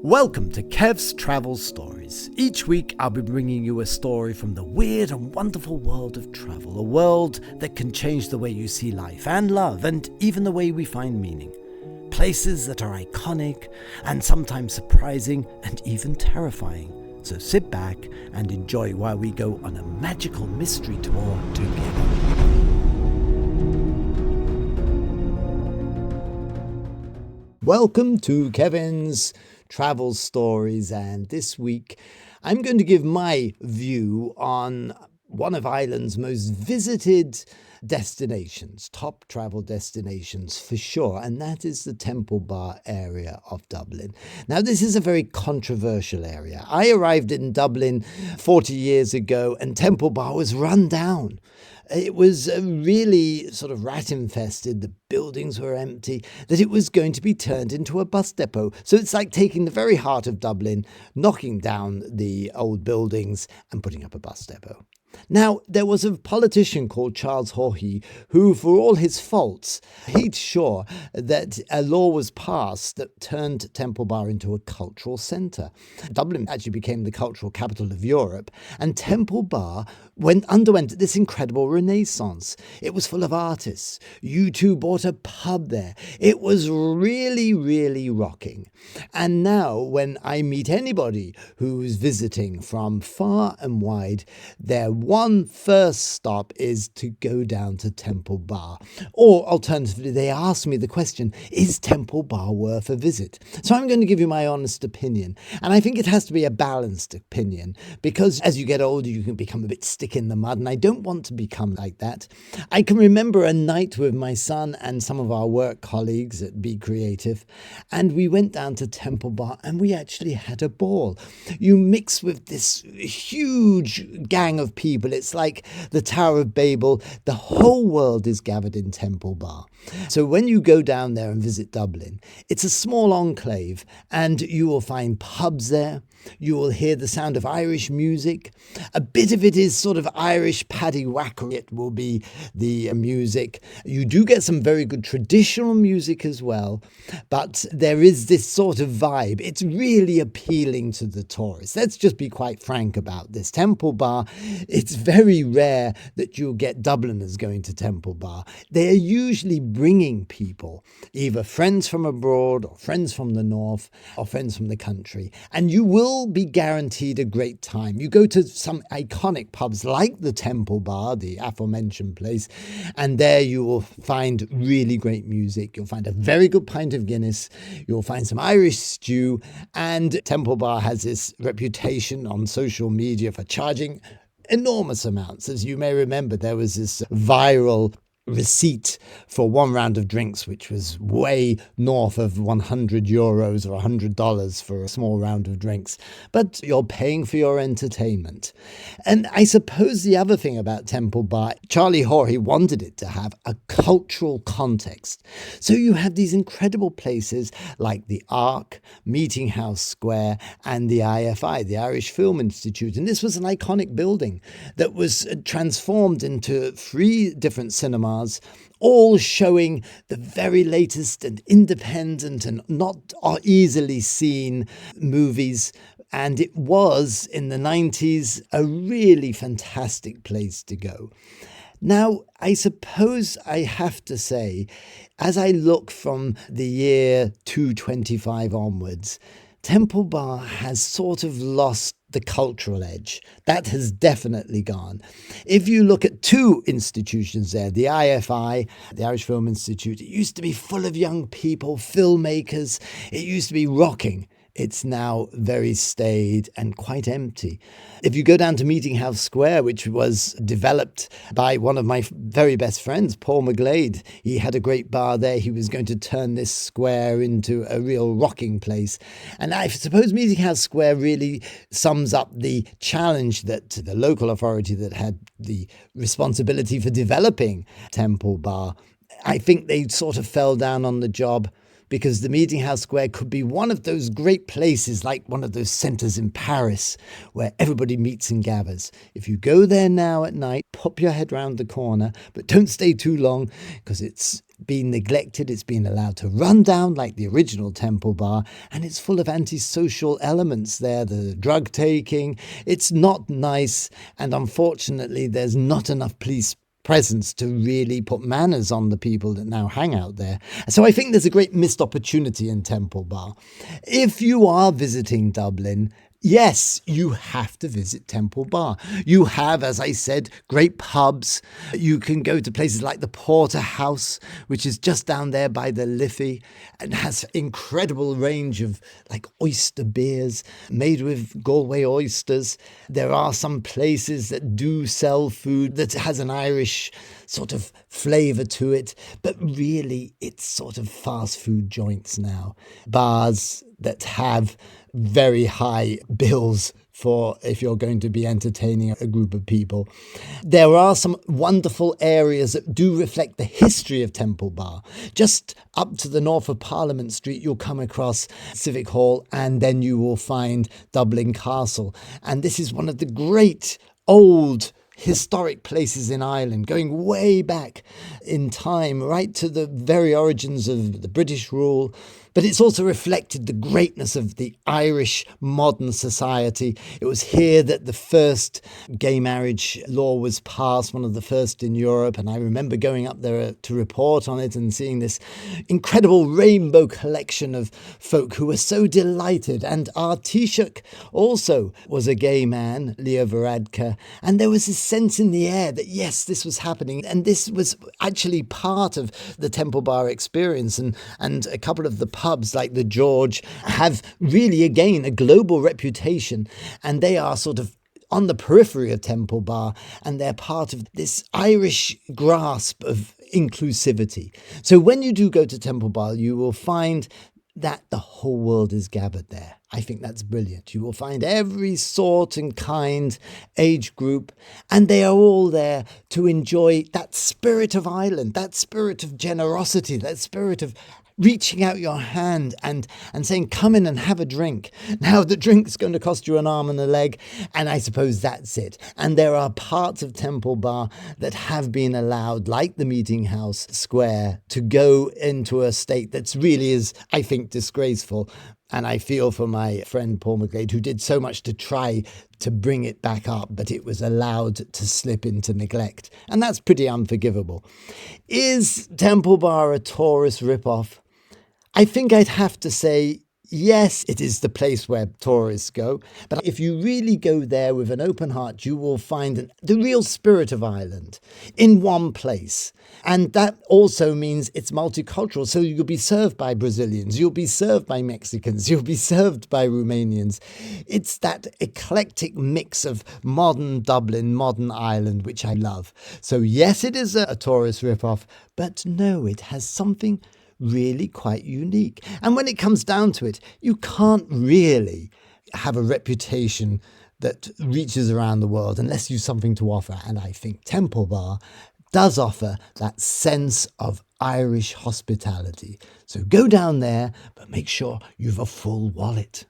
Welcome to Kev's Travel Stories. Each week I'll be bringing you a story from the weird and wonderful world of travel, a world that can change the way you see life and love and even the way we find meaning. Places that are iconic and sometimes surprising and even terrifying. So sit back and enjoy while we go on a magical mystery tour together. Welcome to Kevin's Travel Stories, and this week I'm going to give my view on one of Ireland's most visited destinations, top travel destinations for sure, and that is the Temple Bar area of Dublin. Now, this is a very controversial area. I arrived in Dublin 40 years ago and Temple Bar was run down. It was really sort of rat infested. The buildings were empty, that it was going to be turned into a bus depot. So it's like taking the very heart of Dublin, knocking down the old buildings and putting up a bus depot. Now, there was a politician called Charles Haughey who, for all his faults, made sure that a law was passed that turned Temple Bar into a cultural centre. Dublin actually became the cultural capital of Europe, and Temple Bar underwent this incredible renaissance. It was full of artists. U2 bought a pub there. It was really, really rocking. And now, when I meet anybody who's visiting from far and wide, their one first stop is to go down to Temple Bar. Or alternatively, they ask me the question, is Temple Bar worth a visit? So I'm going to give you my honest opinion. And I think it has to be a balanced opinion, because as you get older, you can become a bit stick in the mud, and I don't want to become like that. I can remember a night with my son and some of our work colleagues at Be Creative, and we went down to Temple Bar and we actually had a ball. You mix with this huge gang of people. It's like the Tower of Babel. The whole world is gathered in Temple Bar. So when you go down there and visit Dublin, it's a small enclave, and you will find pubs there. You will hear the sound of Irish music. A bit of it is sort of Irish paddy whacker. It will be the music. You do get some very good traditional music as well, but there is this sort of vibe. It's really appealing to the tourists. Let's just be quite frank about this. Temple Bar, it's very rare that you'll get Dubliners going to Temple Bar. They are usually bringing people, either friends from abroad or friends from the north or friends from the country, and you will be guaranteed a great time. You go to some iconic pubs like the Temple Bar, the aforementioned place, and there you will find really great music. You'll find a very good pint of Guinness. You'll find some Irish stew, and Temple Bar has this reputation on social media for charging enormous amounts. As you may remember, there was this viral receipt for one round of drinks, which was way north of €100 or $100 for a small round of drinks. But you're paying for your entertainment. And I suppose the other thing about Temple Bar, Charlie Haughey wanted it to have a cultural context. So you have these incredible places like the Ark, Meeting House Square, and the IFI, the Irish Film Institute. And this was an iconic building that was transformed into 3 different cinemas, all showing the very latest and independent and not easily seen movies. And it was, in the 90s, a really fantastic place to go. Now, I suppose I have to say, as I look from the year 225 onwards, Temple Bar has sort of lost the cultural edge. That has definitely gone. If you look at 2 institutions there, the IFI, the Irish Film Institute, it used to be full of young people, filmmakers. It used to be rocking. It's now very staid and quite empty. If you go down to Meeting House Square, which was developed by one of my very best friends, Paul McGlade, he had a great bar there. He was going to turn this square into a real rocking place. And I suppose Meeting House Square really sums up the challenge that the local authority that had the responsibility for developing Temple Bar, I think they sort of fell down on the job, because the Meeting House Square could be one of those great places, like one of those centres in Paris where everybody meets and gathers. If you go there now at night, pop your head round the corner, but don't stay too long, because it's been neglected, it's been allowed to run down like the original Temple Bar, and it's full of antisocial elements there, the drug taking. It's not nice, and unfortunately there's not enough police presence to really put manners on the people that now hang out there. So I think there's a great missed opportunity in Temple Bar. If you are visiting Dublin, yes, you have to visit Temple Bar. You have, as I said, great pubs. You can go to places like the Porterhouse, which is just down there by the Liffey, and has incredible range of like oyster beers made with Galway oysters. There are some places that do sell food that has an Irish sort of flavour to it, but really it's sort of fast food joints now. Bars that have very high bills for if you're going to be entertaining a group of people. There are some wonderful areas that do reflect the history of Temple Bar. Just up to the north of Parliament Street, you'll come across Civic Hall, and then you will find Dublin Castle. And this is one of the great old historic places in Ireland, going way back in time, right to the very origins of the British rule. But it's also reflected the greatness of the Irish modern society. It was here that the first gay marriage law was passed, one of the first in Europe. And I remember going up there to report on it and seeing this incredible rainbow collection of folk who were so delighted. And our Taoiseach also was a gay man, Leo Varadkar. And there was this sense in the air that, yes, this was happening. And this was actually part of the Temple Bar experience. And a couple of the pubs like the George have really, again, a global reputation, and they are sort of on the periphery of Temple Bar, and they're part of this Irish grasp of inclusivity. So when you do go to Temple Bar, you will find that the whole world is gathered there. I think that's brilliant. You will find every sort and kind, age group, and they are all there to enjoy that spirit of Ireland, that spirit of generosity, that spirit of reaching out your hand and saying, come in and have a drink. Now, the drink's going to cost you an arm and a leg, and I suppose that's it. And there are parts of Temple Bar that have been allowed, like the Meeting House Square, to go into a state that's really is, I think, disgraceful. And I feel for my friend Paul McGlade, who did so much to try to bring it back up, but it was allowed to slip into neglect. And that's pretty unforgivable. Is Temple Bar a tourist ripoff? I think I'd have to say, yes, it is the place where tourists go. But if you really go there with an open heart, you will find the real spirit of Ireland in one place. And that also means it's multicultural. So you'll be served by Brazilians, you'll be served by Mexicans, you'll be served by Romanians. It's that eclectic mix of modern Dublin, modern Ireland, which I love. So yes, it is a tourist ripoff, but no, it has something really quite unique. And when it comes down to it, you can't really have a reputation that reaches around the world unless you've something to offer. And I think Temple Bar does offer that sense of Irish hospitality. So go down there, but make sure you've a full wallet.